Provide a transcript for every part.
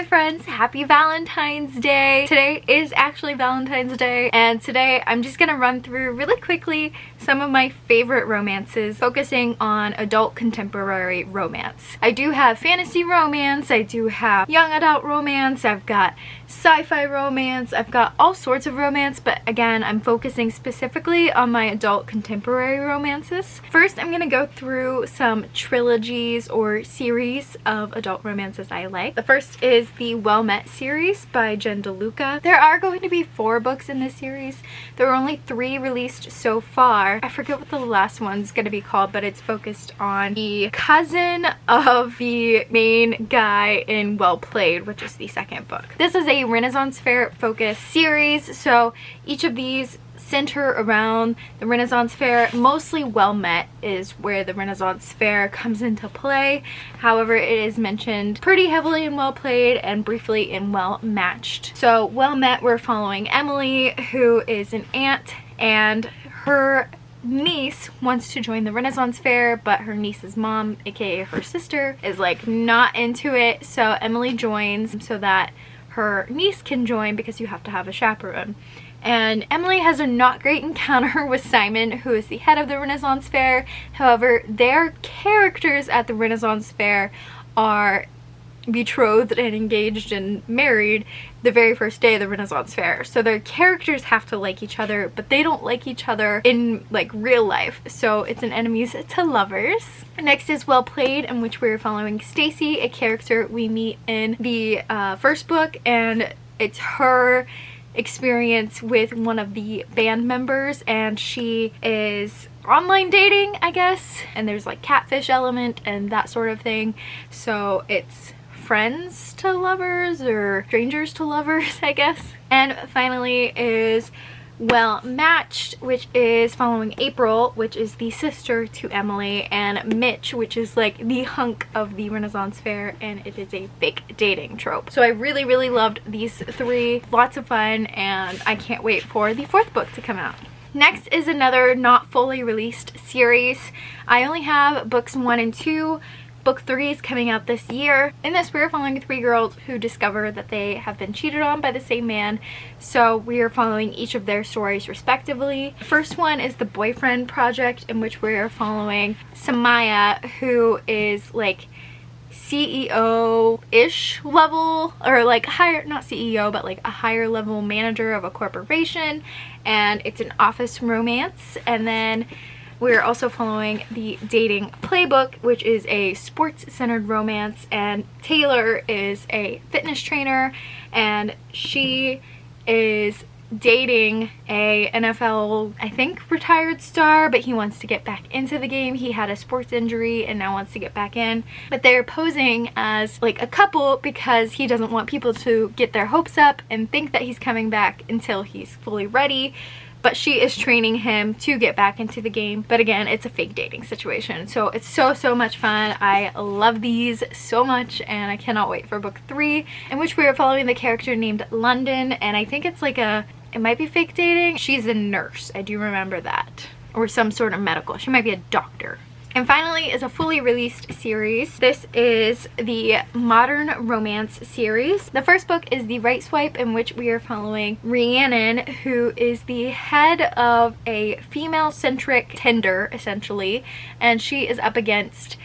my friends, happy Valentine's Day. Today is actually Valentine's Day, and today I'm just gonna run through really quickly some of my favorite romances, focusing on adult contemporary romance. I do have fantasy romance, I do have young adult romance, I've got sci-fi romance, I've got all sorts of romance, but again, I'm focusing specifically on my adult contemporary romances. First, I'm gonna go through some trilogies or series of adult romances I like. The first is the Well Met series by Jen DeLuca. There are going to be 4 books in this series. There are only 3 released so far. I forget what the last one's gonna be called, but it's focused on the cousin of the main guy in Well Played, which is the second book. This is a Renaissance Fair focused series, so each of these center around the Renaissance Fair. Mostly Well Met is where the Renaissance Fair comes into play. However, it is mentioned pretty heavily in Well Played and briefly in Well Matched. So Well Met, we're following Emily, who is an aunt, and her niece wants to join the Renaissance Fair, but her niece's mom, aka her sister, is like not into it. So Emily joins so that her niece can join, because you have to have a chaperone. And Emily has a not great encounter with Simon, who is the head of the Renaissance Fair. However, their characters at the Renaissance Fair are betrothed and engaged and married the very first day of the Renaissance Fair. So their characters have to like each other, but they don't like each other in like real life. So it's an enemies to lovers. Next is Well Played, in which we're following Stacy, a character we meet in the first book, and it's her experience with one of the band members, and she is online dating, I guess, and there's like catfish element and that sort of thing. So it's friends to lovers or strangers to lovers, I guess. And finally is Well Matched, which is following April, which is the sister to Emily, and Mitch, which is like the hunk of the Renaissance Fair, and it is a fake dating trope. So I really loved these 3. Lots of fun, and I can't wait for the 4th book to come out. Next is another not fully released series. I only have books 1 and 2. Book 3 is coming out this year. In this, we're following 3 girls who discover that they have been cheated on by the same man. So we are following each of their stories respectively. The first one is the Boyfriend Project, in which we are following Samaya, who is like CEO-ish level, or like higher, not CEO, but like a higher level manager of a corporation. And it's an office romance. And then we're also following the Dating Playbook, which is a sports-centered romance, and Taylor is a fitness trainer, and she is dating a NFL, I think, retired star, but he wants to get back into the game. He had a sports injury and now wants to get back in. But they're posing as like a couple because he doesn't want people to get their hopes up and think that he's coming back until he's fully ready. But she is training him to get back into the game. But again, it's a fake dating situation. So it's so much fun. I love these so much, and I cannot wait for book 3, in which we are following the character named London, and I think it's like it might be fake dating. She's a nurse, I do remember that. Or some sort of medical. She might be a doctor. And finally is a fully released series. This is the Modern Romance series. The first book is The Right Swipe, in which we are following Rhiannon, who is the head of a female-centric Tinder, essentially, and she is up against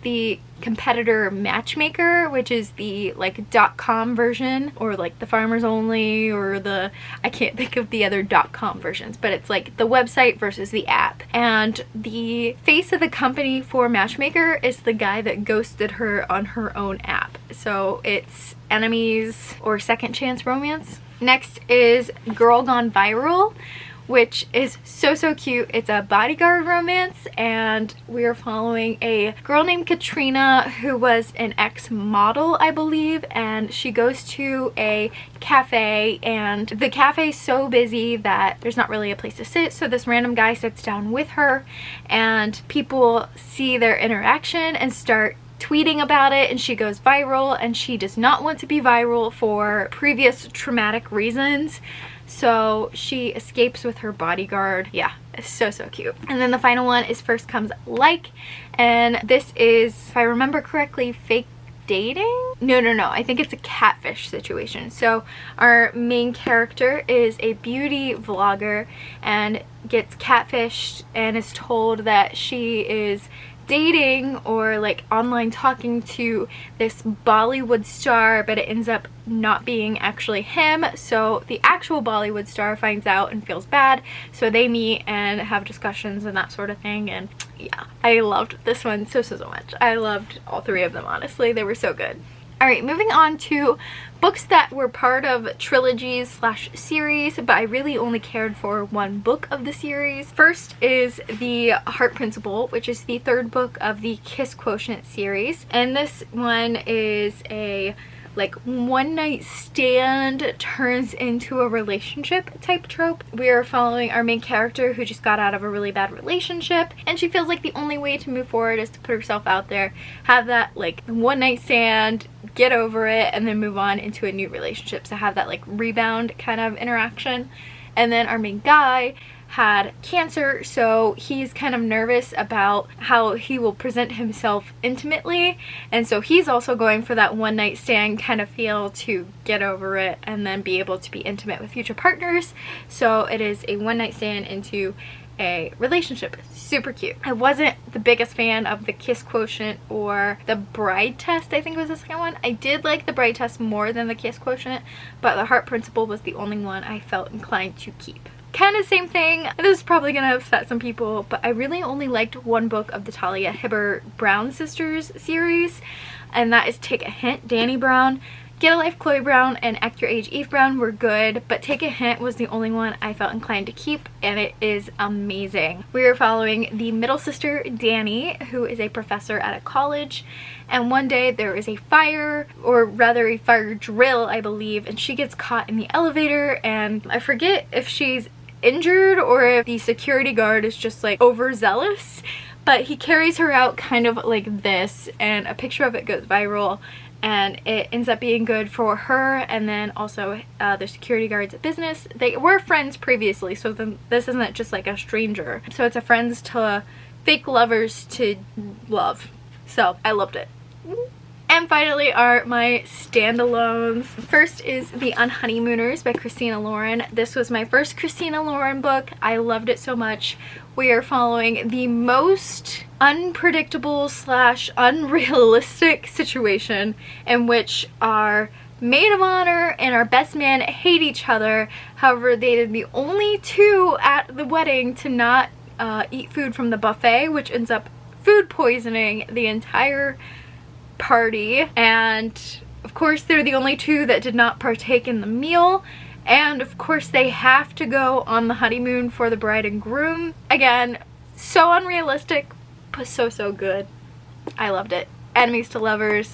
the competitor Matchmaker, which is the like .com version, or like the Farmers Only, or the, I can't think of the other .com versions, but it's like the website versus the app. And the face of the company for Matchmaker is the guy that ghosted her on her own app. So it's enemies or second chance romance. Next is Girl Gone Viral, which is so cute. It's a bodyguard romance, and we are following a girl named Katrina, who was an ex-model, I believe, and she goes to a cafe, and the cafe is so busy that there's not really a place to sit. So this random guy sits down with her, and people see their interaction and start tweeting about it, and she goes viral, and she does not want to be viral for previous traumatic reasons. So she escapes with her bodyguard. Yeah, it's so cute. And then the final one is First Comes Like, and this is, if I remember correctly, dating? No, I think it's a catfish situation. So our main character is a beauty vlogger and gets catfished and is told that she is dating or like online talking to this Bollywood star, but it ends up not being actually him. So the actual Bollywood star finds out and feels bad, so they meet and have discussions and that sort of thing. And yeah, I loved this one so much. I loved all three of them, honestly. They were so good. Alright, moving on to books that were part of trilogies slash series, but I really only cared for one book of the series. First is The Heart Principle, which is the third book of the Kiss Quotient series. And this one is a like one night stand turns into a relationship type trope. We are following our main character who just got out of a really bad relationship, and she feels like the only way to move forward is to put herself out there, have that like one night stand, get over it, and then move on into a new relationship. So have that like rebound kind of interaction. And then our main guy had cancer, so he's kind of nervous about how he will present himself intimately, and so he's also going for that one night stand kind of feel to get over it and then be able to be intimate with future partners. So it is a one night stand into a relationship. Super cute. I wasn't the biggest fan of the Kiss Quotient or the Bride Test, I think was the second one. I did like the Bride Test more than the Kiss Quotient, but the Heart Principle was the only one I felt inclined to keep. Kind of same thing. This is probably gonna upset some people, but I really only liked one book of the Talia Hibbert Brown sisters series, and that is Take a Hint. Dani Brown, Get a Life Chloe Brown, and Act Your Age Eve Brown were good, but Take a Hint was the only one I felt inclined to keep, and it is amazing. We are following the middle sister, Dani, who is a professor at a college, and one day there is a fire, or rather a fire drill, I believe, and she gets caught in the elevator, and I forget if she's injured or if the security guard is just like overzealous, but he carries her out kind of like this, and a picture of it goes viral, and it ends up being good for her and then also the security guard's business. They were friends previously, so then this isn't just like a stranger. So it's a friends to fake lovers to love. So I loved it. And finally are my standalones. First is The Unhoneymooners by Christina Lauren. This was my first Christina Lauren book. I loved it so much. We are following the most unpredictable slash unrealistic situation in which our maid of honor and our best man hate each other. However, they are the only two at the wedding to not eat food from the buffet, which ends up food poisoning the entire party. And of course they're the only two that did not partake in the meal, and of course they have to go on the honeymoon for the bride and groom. Again, so unrealistic, but so good. I loved it. Enemies to lovers,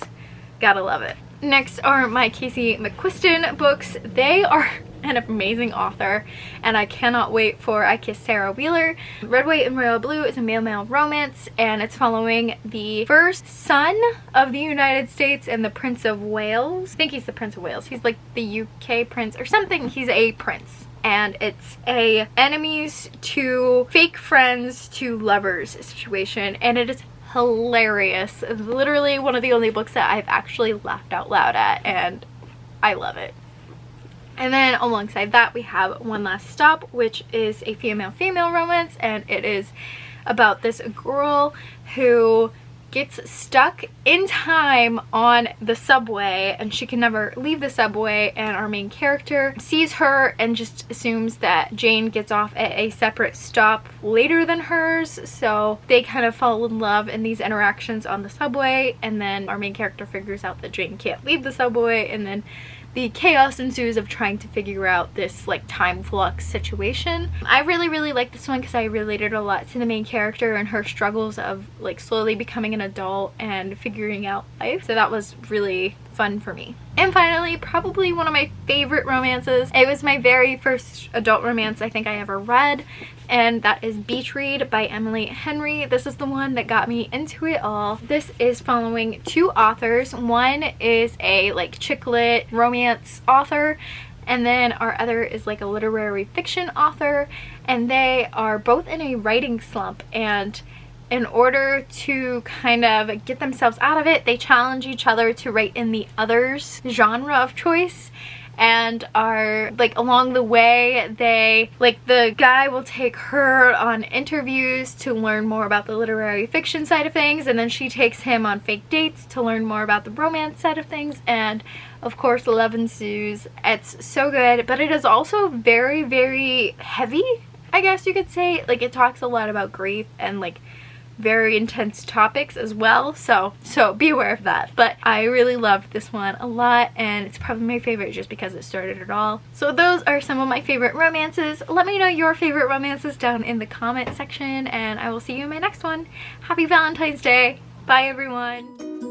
gotta love it. Next are my Casey McQuiston books. They are an amazing author, and I cannot wait for I Kiss Sarah Wheeler. Red, White, and Royal Blue is a male-male romance, and it's following the first son of the United States and the Prince of Wales. I think he's the Prince of Wales. He's like the UK prince or something. He's a prince. And it's a enemies to fake friends to lovers situation, and it is hilarious. It's literally one of the only books that I've actually laughed out loud at, and I love it. And then alongside that we have One Last Stop, which is a female-female romance, and it is about this girl who gets stuck in time on the subway and she can never leave the subway, and our main character sees her and just assumes that Jane gets off at a separate stop later than hers, so they kind of fall in love in these interactions on the subway, and then our main character figures out that Jane can't leave the subway, and then the chaos ensues of trying to figure out this like time flux situation. I really like this one because I related a lot to the main character and her struggles of like slowly becoming an adult and figuring out life, so that was really fun for me. And finally, probably one of my favorite romances. It was my very first adult romance I think I ever read, and that is Beach Read by Emily Henry. This is the one that got me into it all. This is following two authors. One is a like chick lit romance author, and then our other is like a literary fiction author, and they are both in a writing slump, and in order to kind of get themselves out of it, they challenge each other to write in the other's genre of choice. And are like, along the way, they like, the guy will take her on interviews to learn more about the literary fiction side of things, and then she takes him on fake dates to learn more about the romance side of things, and of course love ensues. It's so good, but it is also very, very heavy, I guess you could say. Like, it talks a lot about grief and like very intense topics as well, so be aware of that. But I really loved this one a lot, and it's probably my favorite just because it started it all. So those are some of my favorite romances. Let me know your favorite romances down in the comment section, and I will see you in my next one. Happy Valentine's Day. Bye everyone.